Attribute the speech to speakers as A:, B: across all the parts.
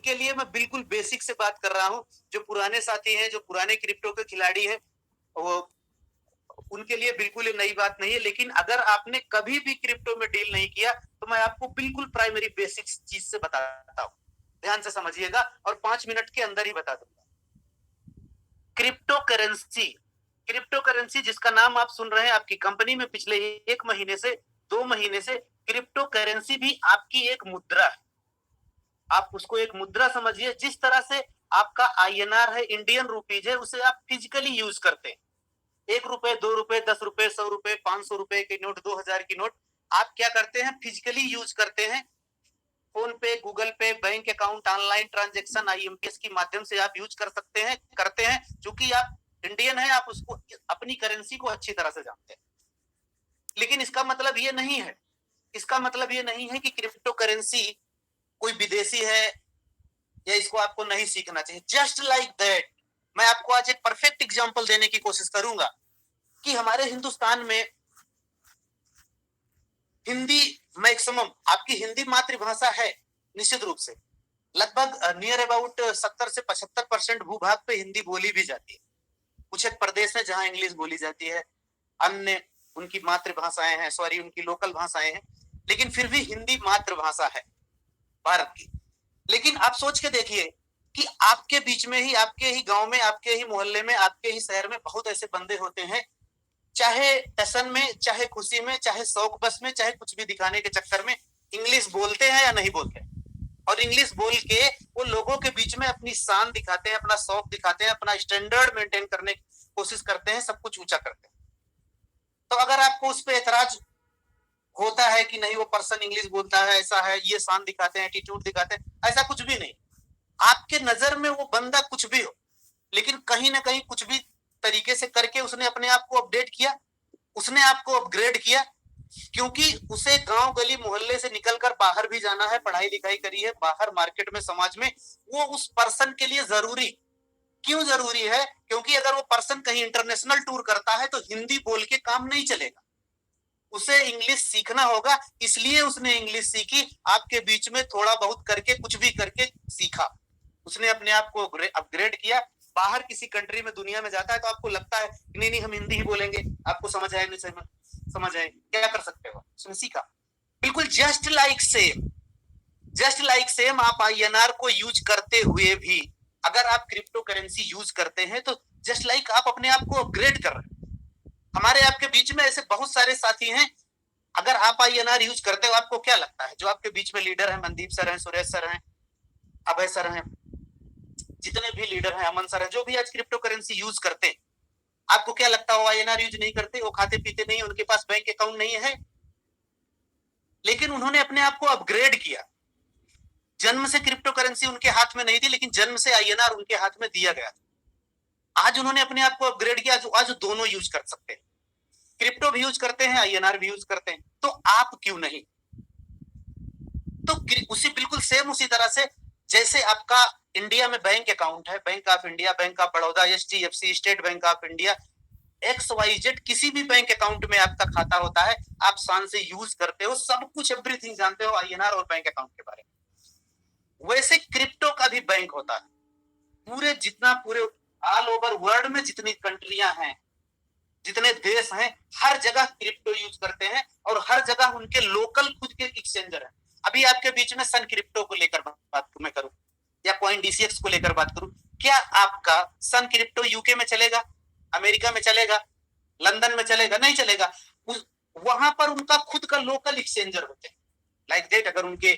A: उनके लिए मैं बिल्कुल बेसिक से बात कर रहा हूँ। जो पुराने साथी हैं, जो पुराने क्रिप्टो के खिलाड़ी हैं, वो उनके लिए बिल्कुल ये नई बात नहीं है। लेकिन अगर आपने कभी भी क्रिप्टो में डील नहीं किया, तो मैं आपको बिल्कुल प्राइमरी बेसिक्स चीज से बताता हूँ। ध्यान से समझिएगा और 5 मिनट के अंदर ही बता दूंगा। क्रिप्टो करेंसी, क्रिप्टो करेंसी जिसका नाम आप सुन रहे हैं, आपकी कंपनी में पिछले 1 महीने से 2 महीने से क्रिप्टो करेंसी भी आपकी एक मुद्रा है। आप उसको एक मुद्रा समझिए। जिस तरह से आपका आईएनआर है, इंडियन रुपीज है, उसे आप फिजिकली यूज करते हैं। 1 रुपए, 2 रुपए, 10 रुपए, 100 रुपए, 500 रुपए के नोट, 2000 की नोट, आप क्या करते हैं? फिजिकली यूज करते हैं। फोन पे, गूगल पे, bank account, online transaction, IMPS के माध्यम से आप यूज कर सकते हैं, करते हैं। क्योंकि आप इंडियन है, आप उसको, अपनी करेंसी को अच्छी तरह से जानते हैं। लेकिन इसका मतलब ये नहीं है, इसका मतलब ये नहीं है कि क्रिप्टो करेंसी कोई विदेशी है या इसको आपको नहीं सीखना चाहिए। जस्ट लाइक दैट, मैं आपको आज एक परफेक्ट एग्जांपल देने की कोशिश करूंगा कि हमारे हिंदुस्तान में हिंदी मैक्सिमम, आपकी हिंदी मातृभाषा है निश्चित रूप से। लगभग नियर अबाउट 70 से 75% भूभाग पे हिंदी बोली भी जाती है। कुछ एक प्रदेश है जहां इंग्लिश बोली जाती है, अन्य उनकी मातृभाषाएं हैं, सॉरी उनकी लोकल भाषाएं हैं, लेकिन फिर भी हिंदी मातृभाषा है भारत की। लेकिन आप सोच के देखिए कि आपके बीच में ही, आपके ही गांव में, आपके ही मोहल्ले में, आपके ही शहर में बहुत ऐसे बंदे होते हैं, चाहे टसन में, चाहे खुशी में, चाहे शौक बस में, चाहे कुछ भी दिखाने के चक्कर में इंग्लिश बोलते हैं या नहीं बोलते हैं। और इंग्लिश बोल के वो लोगों के बीच में अपनी शान दिखाते हैं, अपना शौक दिखाते हैं, अपना स्टैंडर्ड मेंटेन करने की कोशिश करते हैं, सब कुछ ऊंचा करते हैं। तो अगर आपको उस पर एतराज होता है कि नहीं वो पर्सन इंग्लिश बोलता है, ऐसा है, ये शान दिखाते हैं, एटीट्यूड दिखाते हैं, ऐसा कुछ भी नहीं। आपके नजर में वो बंदा कुछ भी हो, लेकिन कहीं ना कहीं कुछ भी तरीके से करके उसने अपने आप को अपडेट किया, उसने आपको अपग्रेड किया। क्योंकि उसे गांव गली मोहल्ले से निकलकर बाहर भी जाना है, पढ़ाई लिखाई करी है, बाहर मार्केट में, समाज में, वो उस पर्सन के लिए जरूरी। क्यों जरूरी है? क्योंकि अगर वो पर्सन कहीं इंटरनेशनल टूर करता है तो हिंदी बोल के काम नहीं चलेगा, उसे इंग्लिश सीखना होगा। इसलिए उसने इंग्लिश सीखी, आपके बीच में थोड़ा बहुत करके, कुछ भी करके सीखा, उसने अपने आप को अपग्रेड किया। बाहर किसी कंट्री में, दुनिया में जाता है तो आपको लगता है नहीं नहीं हम हिंदी ही बोलेंगे, आपको समझ आए नहीं समझ आए, क्या कर सकते हो? उसने सीखा। बिल्कुल just like same, just like same आप आईएनआर को यूज करते हुए भी अगर आप क्रिप्टो करेंसी यूज करते हैं तो जस्ट लाइक आप अपने आप को अपग्रेड कर रहे हैं। हमारे आपके बीच में ऐसे बहुत सारे साथी हैं, अगर आप आईएनआर यूज करते हो, आपको क्या लगता है जो आपके बीच में लीडर हैं, मनदीप सर हैं, सुरेश सर हैं, अभय सर हैं, जितने भी लीडर हैं, अमन सर हैं, जो भी आज क्रिप्टो करेंसी यूज करते हैं, आपको क्या लगता है वो आईएनआर यूज नहीं करते? वो खाते पीते नहीं, उनके पास बैंक अकाउंट नहीं है, लेकिन उन्होंने अपने आप को अपग्रेड किया। जन्म से क्रिप्टो करेंसी उनके हाथ में नहीं थी, लेकिन जन्म से आईएनआर उनके हाथ में दिया गया था। आज उन्होंने अपने आप को अपग्रेड किया, आज दोनों यूज कर सकते हैं, क्रिप्टो भी यूज करते हैं, आईएनआर भी यूज करते हैं। तो आप क्यों नहीं? तो उसी बिल्कुल सेम उसी तरह से जैसे आपका इंडिया में बैंक अकाउंट है, bank of India, bank of Baroda, HDFC, state bank of India, XYZ, किसी भी बैंक अकाउंट में आपका खाता होता है, आप शान से यूज करते हो, सब कुछ एवरीथिंग जानते हो आईएनआर और बैंक अकाउंट के बारे में। वैसे क्रिप्टो का भी बैंक होता है। पूरे ऑल ओवर वर्ल्ड में जितनी कंट्रियां हैं, जितने देश हैं, हर जगह क्रिप्टो यूज करते हैं और हर जगह उनके लोकल खुद के एक्सचेंजर हैं। अभी आपके बीच में सन क्रिप्टो को लेकर बात मैं करूं या कॉइन डीसीएक्स को लेकर बात करूं, क्या आपका सन क्रिप्टो यूके में चलेगा, अमेरिका में चलेगा, लंदन में चलेगा? नहीं चलेगा। वहां पर उनका खुद का लोकल एक्सचेंजर होते हैं। लाइक दैट, अगर उनके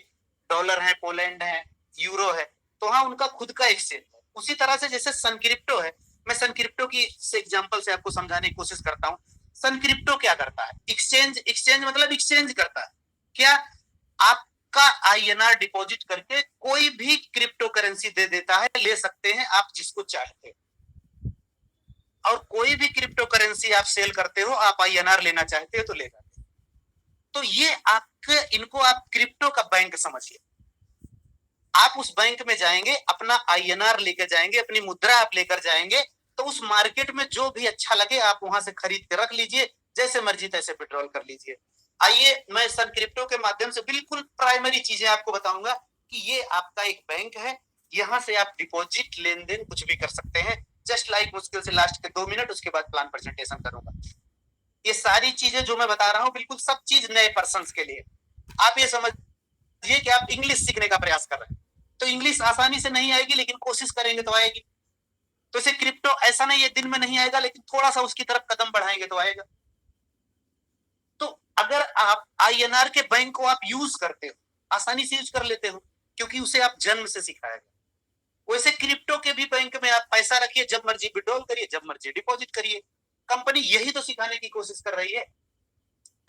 A: डॉलर है, पोलैंड है, यूरो है, तो वहां उनका खुद का एक्सचेंज है। उसी तरह से जैसे सन क्रिप्टो है, मैं सन क्रिप्टो की एग्जांपल से आपको समझाने की कोशिश करता हूं। सन क्रिप्टो क्या करता है? एक्सचेंज मतलब एक्सचेंज करता है। क्या? आपका आईएनआर डिपॉजिट करके कोई भी क्रिप्टो करेंसी दे देता है, ले सकते हैं आप जिसको चाहते हो। और कोई भी क्रिप्टो करेंसी आप सेल करते हो, आप आईएनआर लेना चाहते हो तो ले जाते हो। तो ये इनको आप क्रिप्टो का बैंक समझिए। आप उस बैंक में जाएंगे, अपना आईएनआर लेकर जाएंगे, अपनी मुद्रा आप लेकर जाएंगे, तो उस मार्केट में जो भी अच्छा लगे आप वहां से खरीद के रख लीजिए, जैसे मर्जी तैसे विड्रॉल कर लीजिए। आइए मैं सन क्रिप्टो के माध्यम से बिल्कुल प्राइमरी चीजें आपको बताऊंगा कि ये आपका एक बैंक है, यहाँ से आप डिपॉजिट लेन देन कुछ भी कर सकते हैं, जस्ट लाइक मुश्किल से लास्ट के 2 मिनट, उसके बाद प्लान प्रेजेंटेशन करूंगा। ये सारी चीजें जो मैं बता रहा हूँ बिल्कुल सब चीज नए पर्सन के लिए। आप ये समझिए कि आप इंग्लिश सीखने का प्रयास कर रहे हैं, तो इंग्लिश आसानी से नहीं आएगी, लेकिन कोशिश करेंगे तो आएगी। तो इसे क्रिप्टो ऐसा नहीं है दिन में नहीं आएगा, लेकिन थोड़ा सा उसकी तरफ कदम बढ़ाएंगे तो आएगा। तो अगर आप INR के बैंक को आप यूज करते हो, आसानी से यूज कर लेते हो, क्योंकि उसे आप जन्म से सिखाया गया। वैसे क्रिप्टो के भी बैंक में आप पैसा रखिए, जब मर्जी विड्रॉल करिए, जब मर्जी डिपॉजिट करिए। कंपनी यही तो सिखाने की कोशिश कर रही है।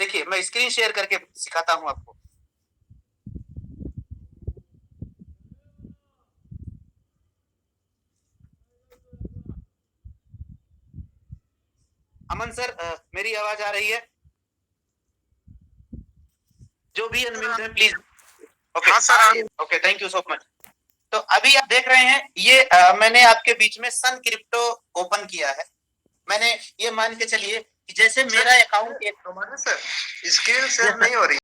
A: देखिए मैं स्क्रीन शेयर करके सिखाता हूं आपको। अमन सर, मेरी आवाज आ रही है? जो भी अनम्यूट है प्लीज। ओके
B: हाँ sir.
A: Okay, thank you so much. तो अभी आप देख रहे हैं ये मैंने आपके बीच में सन क्रिप्टो ओपन किया है। मैंने ये मान के चलिए कि जैसे मेरा अकाउंट
B: हमारा सर स्क्रीन शेयर नहीं हो रही